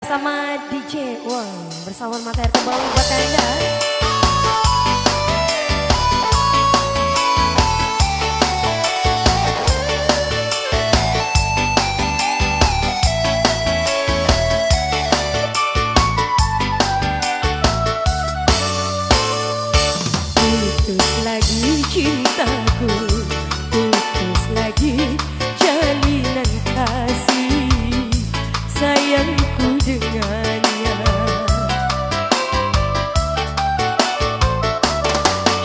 sama DJ Wong bersama materi kembali buat Anda. Putus lagi cintaku, putus lagi jalinan kasih sayangku dengannya.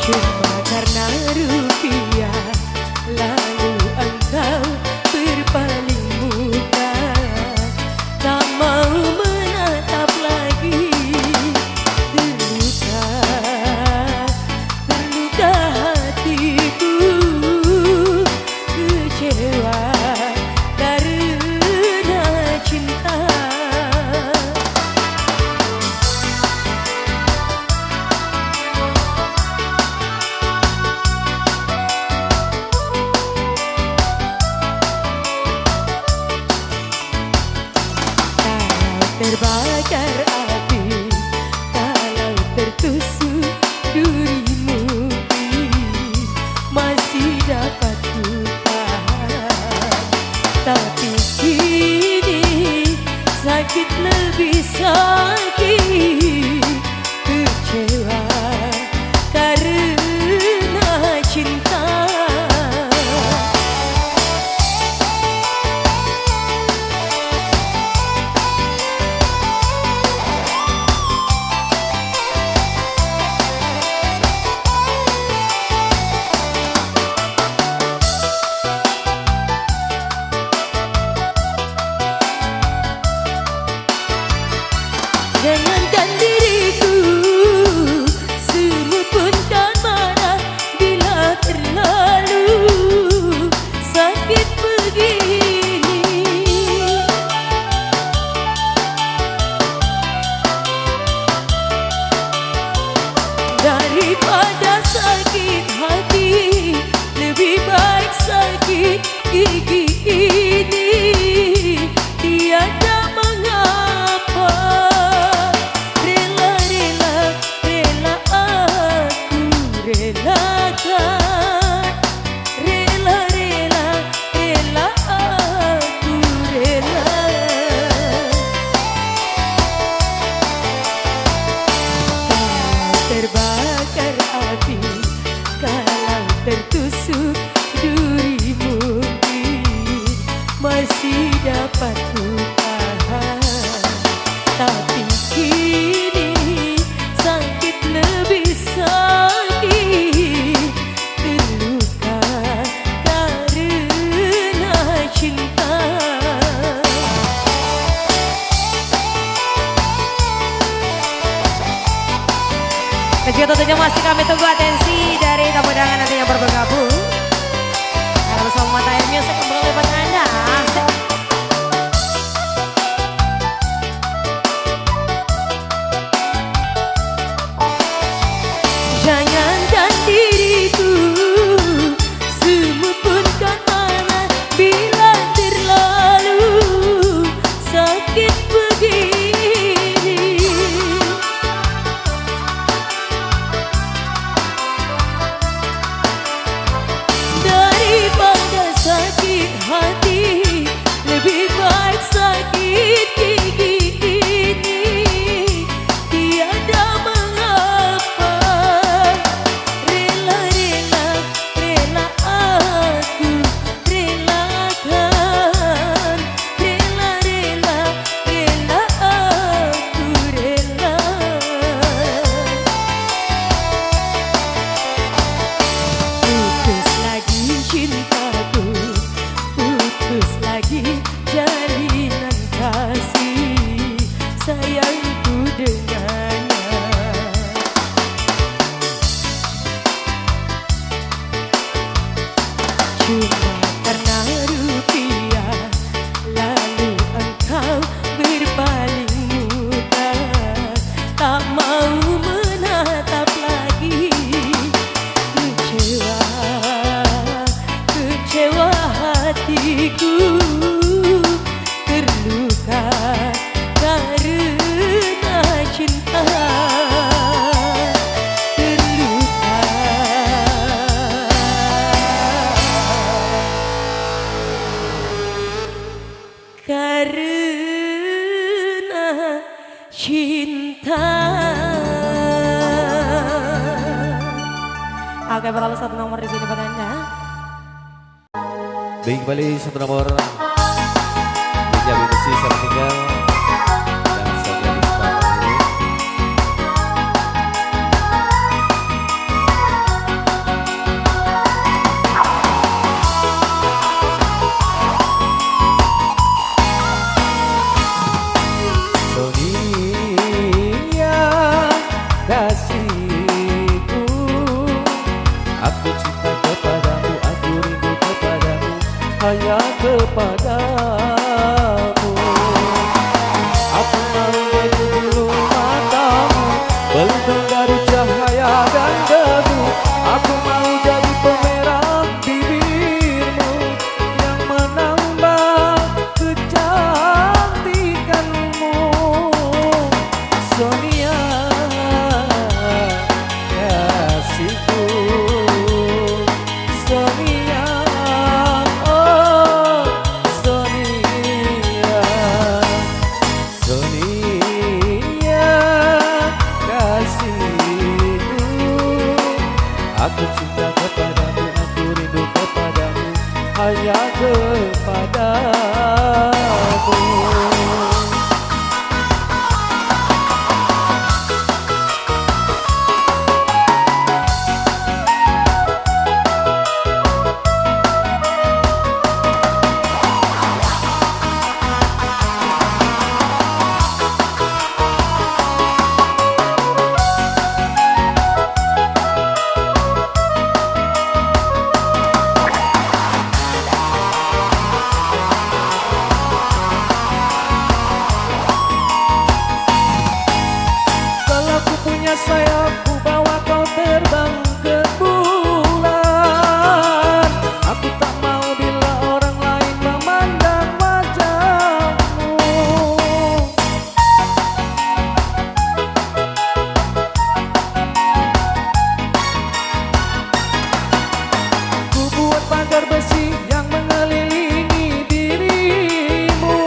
Cuma karena rupiah lalu engkau berpaling muka, tak mau menatap lagi. Terluka hatiku, kecewa karena cinta. Kalau terbakar api, kalau tertusuk durimu, masih dapat ku tahan. Tapi kini sakit lebih sakit, kecewa karena cinta. Jangankan diriku, semua pun kan marah bila terlalu sakit begini. Daripada sakit hati, lebih baik sakit gigi ini. Tiada mengapa, relakan, rela aku rela. Kalau terbakar api, kalau tertusuk duri, mungkin masih dapat ku tahan. Tapi kini sakit lebih sakit, terluka karena cinta. Dan juga tentunya masih kami tunggu atensi dari tamu undangan nanti yang bergabung. Karena bersama Mata Air Music kembali buat Anda. Jangankan diriku, semua pun kan marah bila terlalu sakit begini. Daripada sakit cinta. Oke, berlalu satu nomor di sini buat Anda. Baik, kembali satu nomor Benjamin Besi Salah Tinggal dan Sonia Rizka Pamuli. Sonia kasihku, aku cinta kepadamu, aku rindu kepadamu, hanya kepadamu. Aku mau menjadi bulu matamu, pelindung dari cahaya dan debu. Aku mau jadi pemerah bibirmu yang menambah kecantikanmu. Sonia kasihku, Sonia, oh Sonia, Sonia kasihku, aku cinta kepadamu, aku rindu kepadamu, hanya kepadamu. Sayap ku bawa kau terbang ke bulan. Aku tak mau bila orang lain memandang wajahmu. Ku buat pagar besi yang mengelilingi dirimu,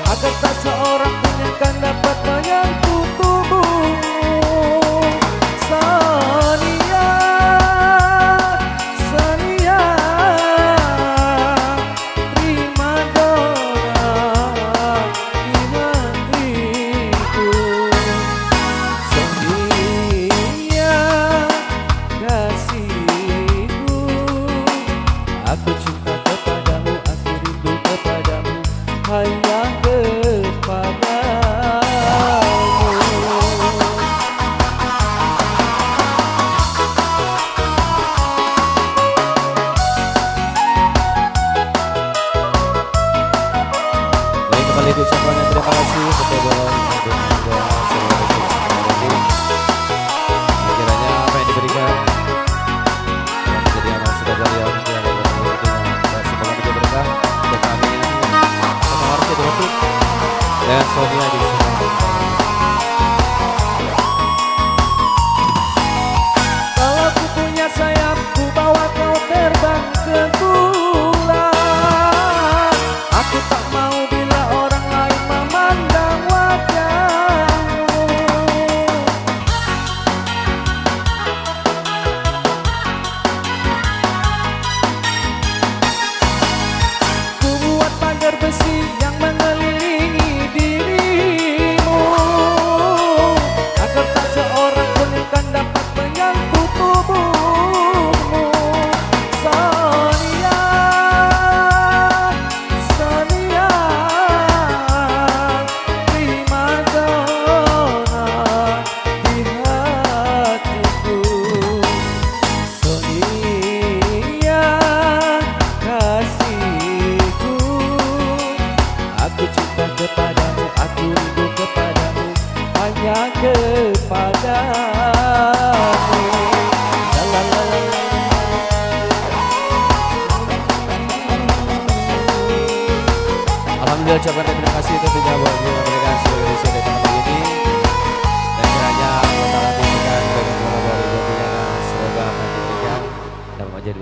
agar tak seorang pun yang kan dapat menyentuh tubuhmu. Sonia, Sonia, prima donna di hatiku. Sonia kasihku, aku cinta kepadamu, aku rindu kepadamu, hanya kepadamu. Baik, kembali diucapkan terima kasih kepada kiranya apa yang diberikan yang menjadi amal sudah dari Allah yang semoga menjadi berkah untuk kami sama warga Depok dan Sonia di sini. Kalau ku punya sayap, ku bawa kau terbang ke bulan. Aku tak mau bila orang lain memandang wajahmu. Ku buat pagar besi yang mengelilingi dirimu, agar tak seorang pun yang kan dapat menyentuh tubuhmu. Sonia, Sonia, prima donna di hatiku. Sonia kasihku, aku cinta kepadamu, aku rindu kepadamu, hanya kepadamu. La la la la la. Alhamdulillah, ucapkan terima kasih tentunya buat mereka seluruh Indonesia di tempat ini, dan kiranya Allah Ta'ala berikan bagi semua tentunya, semoga nantinya dapat menjadi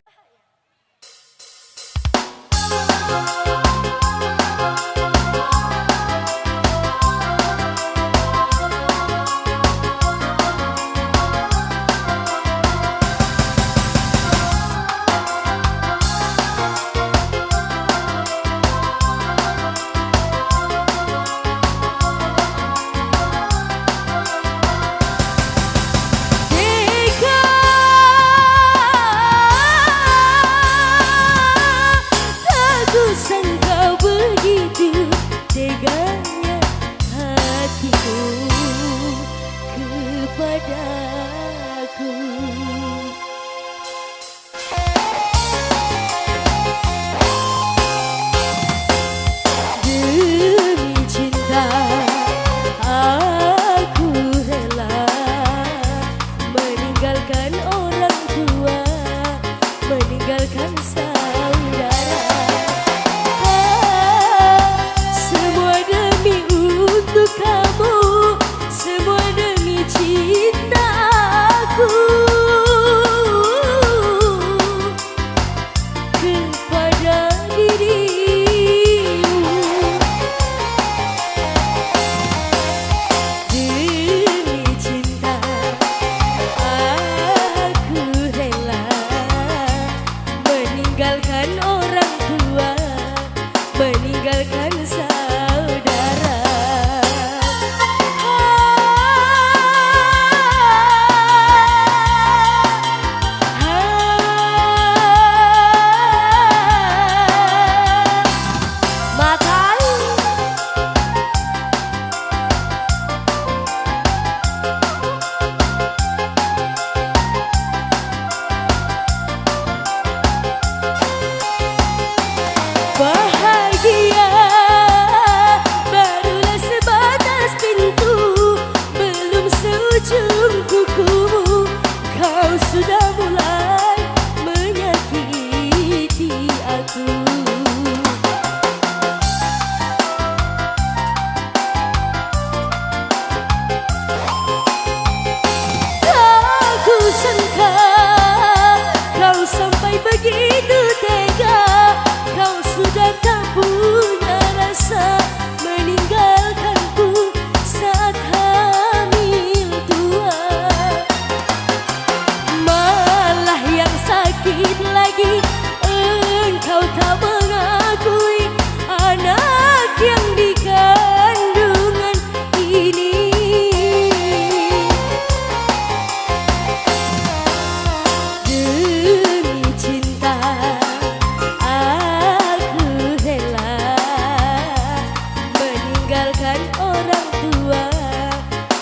meninggalkan orang tua,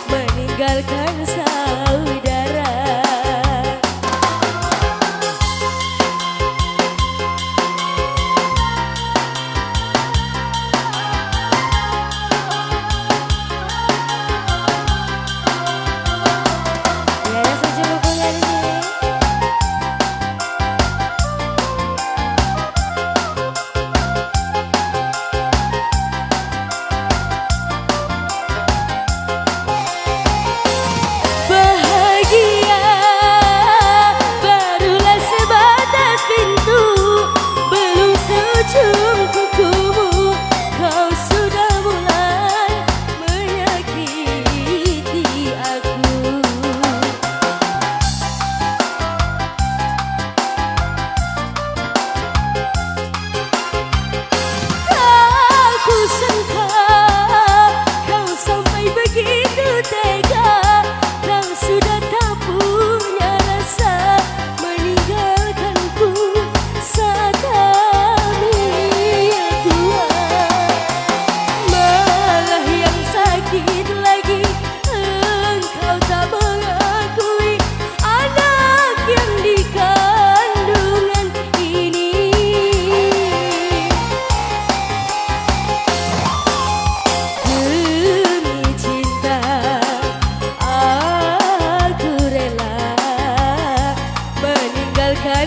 meninggalkan saudara.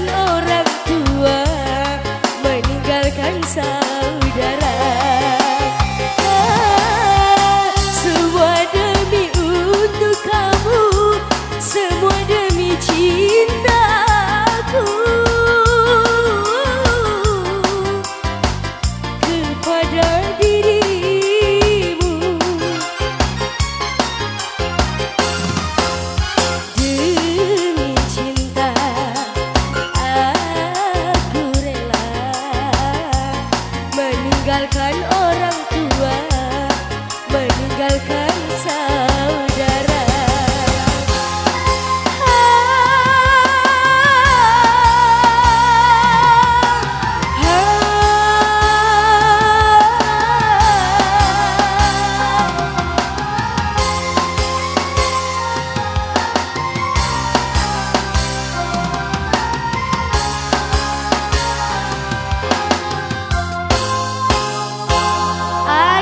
Orang tua, meninggalkan saudara. Semua demi untuk kamu, semua demi cintaku kepada dirimu. Demi cinta meninggalkan orang tua, meninggalkan saudara.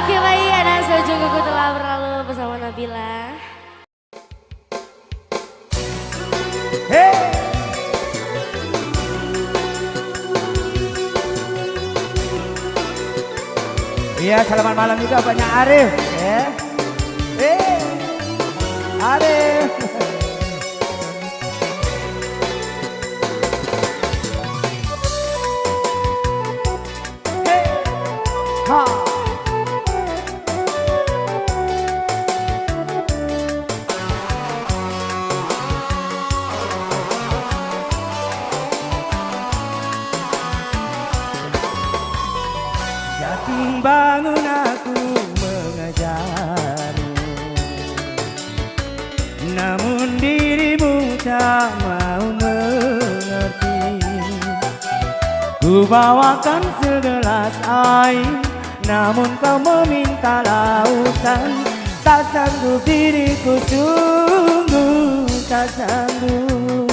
Oke baik, anak sejuku telah berlalu bersama Nabila. Hey. Iya, selamat malam juga banyak Arif, ya. Arif. Ha. Yakin bangun aku mengajarmu, namun dirimu tak mau mengerti. Ku bawakan segelas air, namun kau meminta lautan. Tak sanggup diriku, sungguh tak sanggup.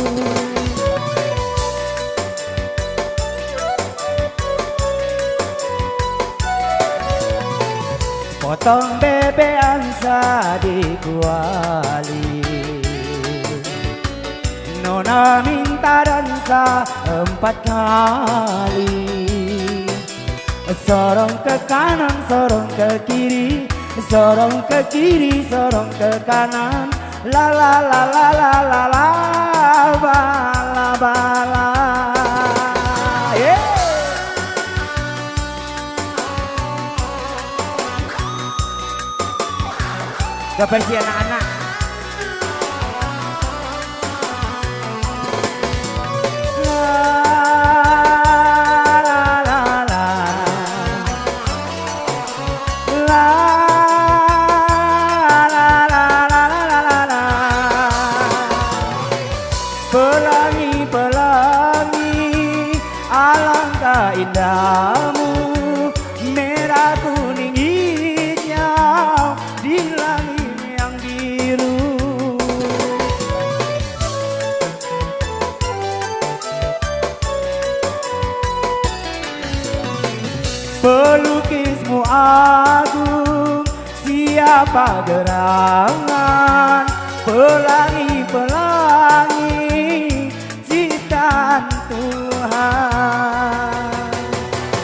Potong bebek angsa di kuali, Nona minta dansa 4 kali. Sorong ke kanan, sorong ke kiri, sorong ke kiri, sorong ke kanan. La la la la la la la, bala bala. Yeah. Kepersi anak-anak. Pelangi-pelangi, alangkah indahmu, merah kuning hijau siapa gerangan pelangi-pelangi ciptaan Tuhan.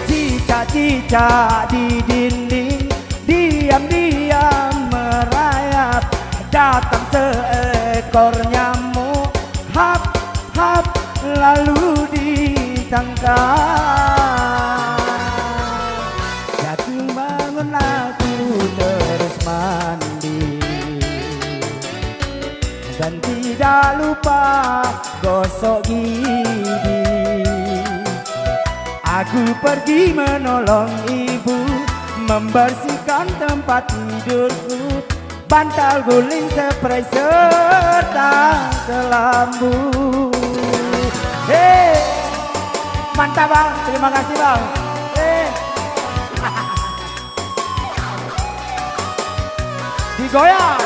Cicak-cicak di dinding diam-diam merayap, datang seekor nyamuk, hap hap lalu ditangkap. Jatuh bangun aku terus mandi, dan tidak lupa gosok gigi. Aku pergi menolong ibu membersihkan tempat tidurku, bantal guling, spray serta kelambu. Hei, mantap bang, terima kasih bang. Digoyang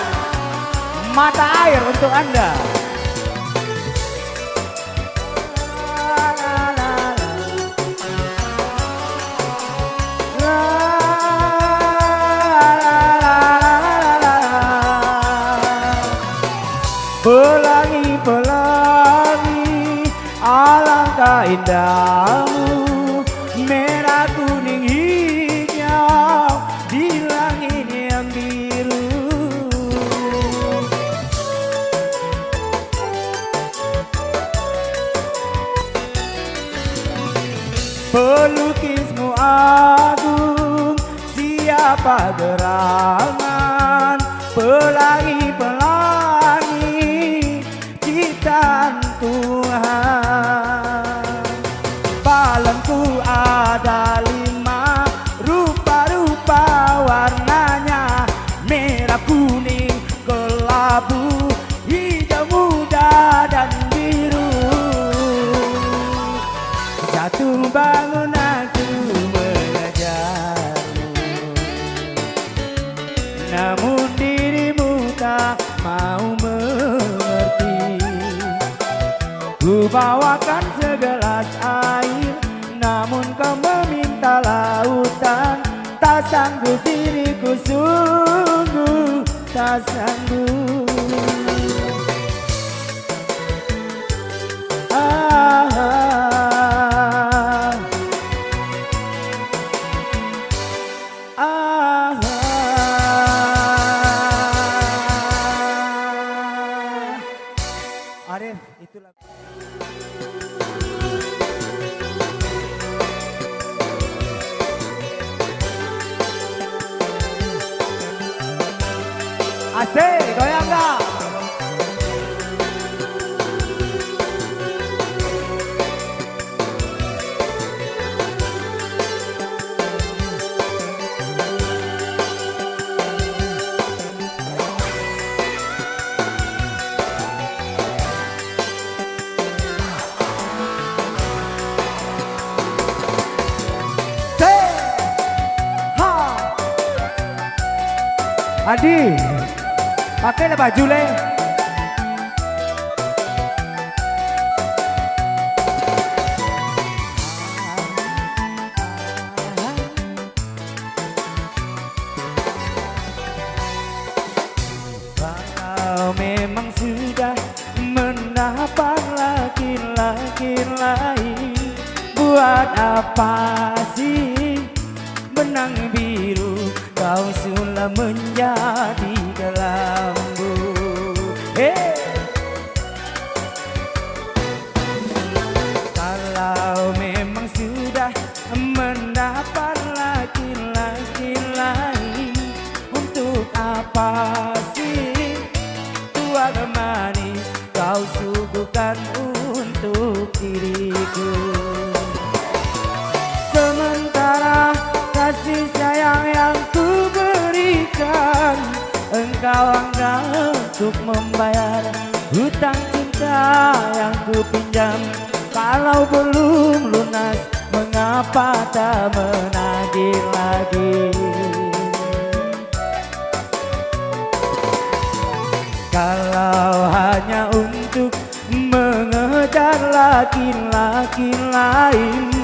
mata air untuk Anda. Pelangi-pelangi alangkah indahmu, merah kuning hijau di langit yang biru. Pelukismu agung, siapa gerangan pelangi-pelangi ciptaan Tuhan. Balonku ada 5, rupa-rupa warnanya, merah kuning kelabu, hijau muda dan biru. Jatuh bangun aku mengejarmu, namun dirimu tak mau mengerti. Ku bawakan segelas air, namun kau meminta lautan. Tak sanggup diriku, sungguh tak sanggup. Arif, itulah. Asik, goyang gak? Adi, pakai baju le. Kalau memang sudah mendapat laki-laki lain, buat apa sih benang biru kau sulam menjadi kelambu. Kalau memang sudah mendapat laki-laki lain, untuk apa sih tuan manis kau suguhkan untuk diriku? Sementara kasih sayang yang ku berikan, engkau anggap untuk membayar hutang cinta yang ku pinjam. Kalau belum lunas, mengapa tak menagih lagi? Kalau hanya untuk mengejar laki-laki lain,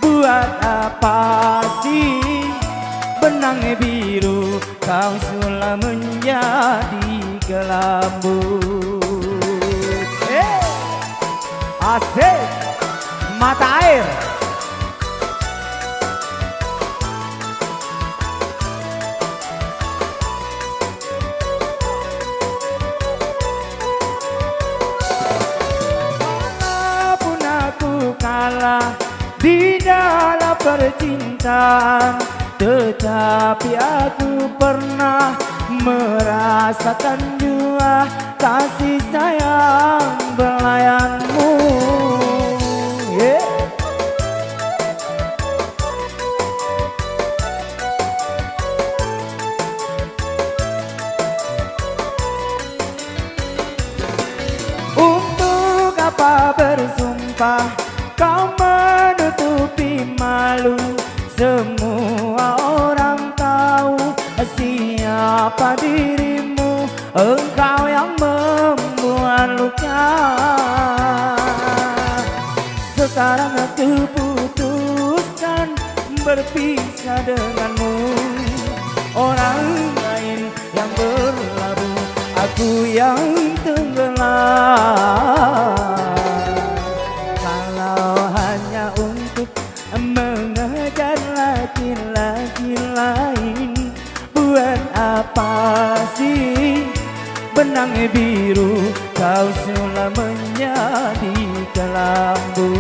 buat apa sih benang biru kau sudah menjadi kelambu. Asik, mata air. Walaupun aku kalah di dalam percintaan, tetapi aku pernah merasakan jua kasih sayang belayanmu. Untuk apa bersumpah kau menutupi malu, semua orang tahu siapa dirimu, engkau yang membuat luka. Sekarang aku putuskan berpisah denganmu, orang lain yang berlabuh, aku yang tenggelam. Kalau hanya untuk mengejar laki-laki lain, buat apa sih benang biru kau sudah menjadi kelambu.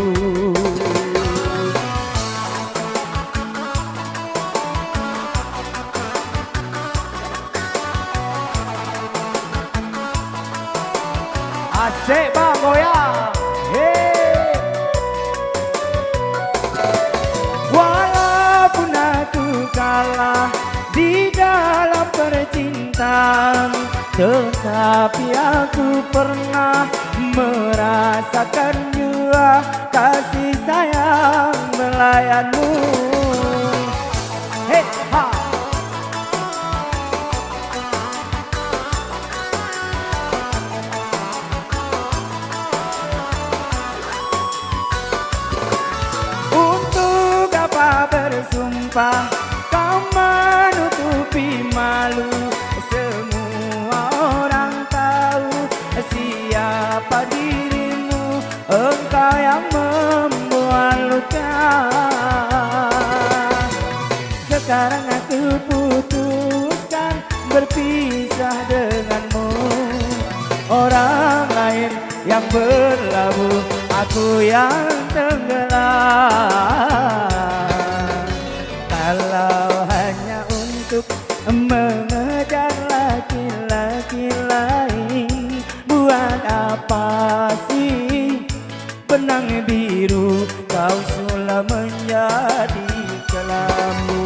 Asik bang goyang. Walaupun aku kalah di dalam percintaan, tetapi aku pernah merasakan jua kasih sayang belayanmu. Hey, ha. Untuk apa bersumpah kau menutupi malu, semua orang tahu siapa dirimu, engkau yang membuat luka. Sekarang aku putuskan berpisah denganmu, orang lain yang berlabuh, aku yang tenggelam. Kalau hanya untuk mengejar laki-laki lain, buat apa sih benang biru kau sudah menjadi kelambu.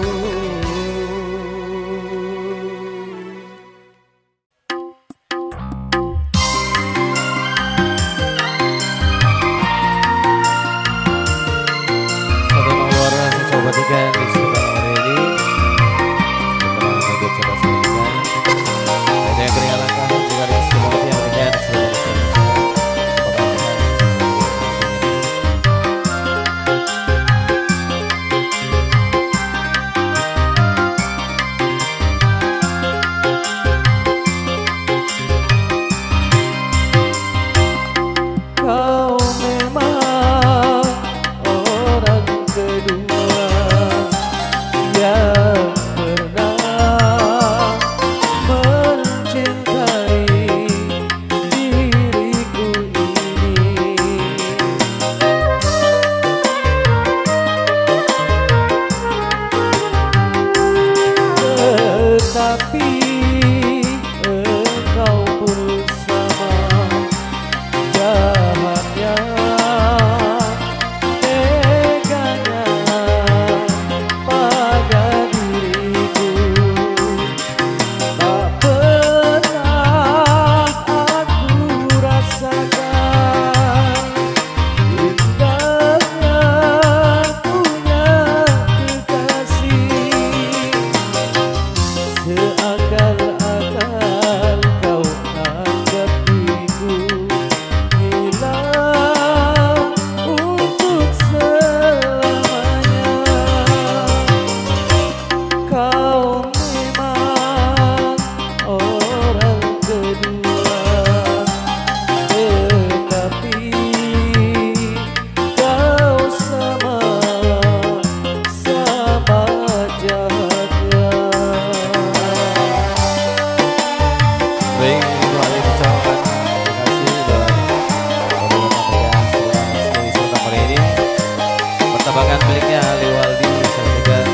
Coba tiga yang disebutkan hari ini kita lanjut coba selanjutnya. Dan yang keringat langkah juga ada semua yang berikan seluruh Indonesia. Baik, itu hanya ucapkan terima kasih dan beberapa yang sudah stay serta kali ini. Pertambangan miliknya Ali Waldi Santegan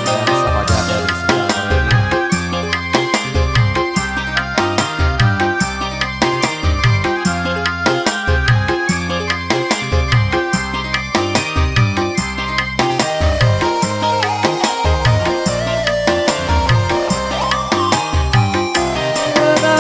dan sama aja dari sebelah kali ini. La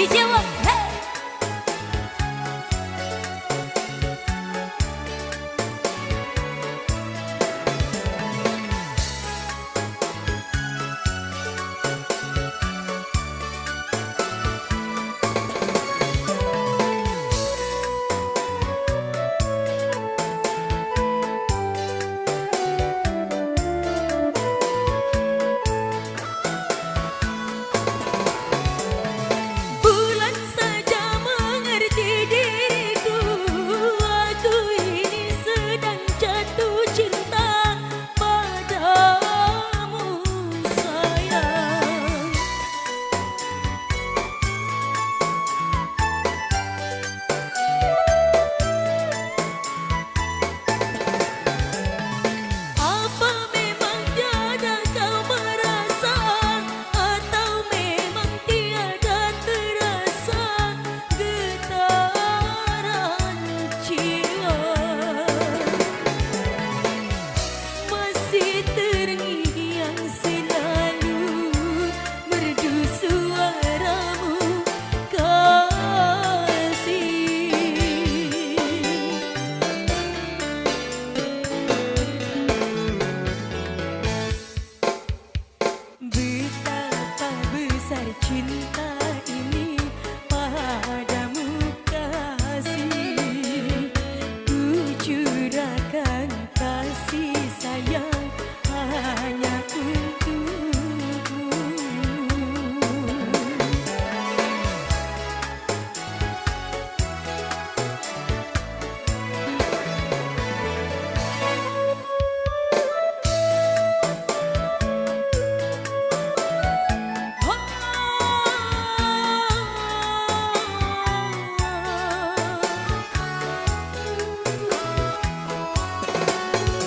Dijawab, hey. Bulan saja mengerti diriku, aku ini sedang jatuh cinta padamu sayang. Apa memang tiada kau merasa, atau memang tiada terasa getaran jiwa? Masih terngiang selalu merdu suaramu kasih. Betapa besar cinta ini padamu kasih, ku curahkan kasih sayang hanya untukmu.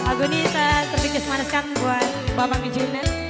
Lagu ini saya terbikin semanaskan buat Bapak Mijunan.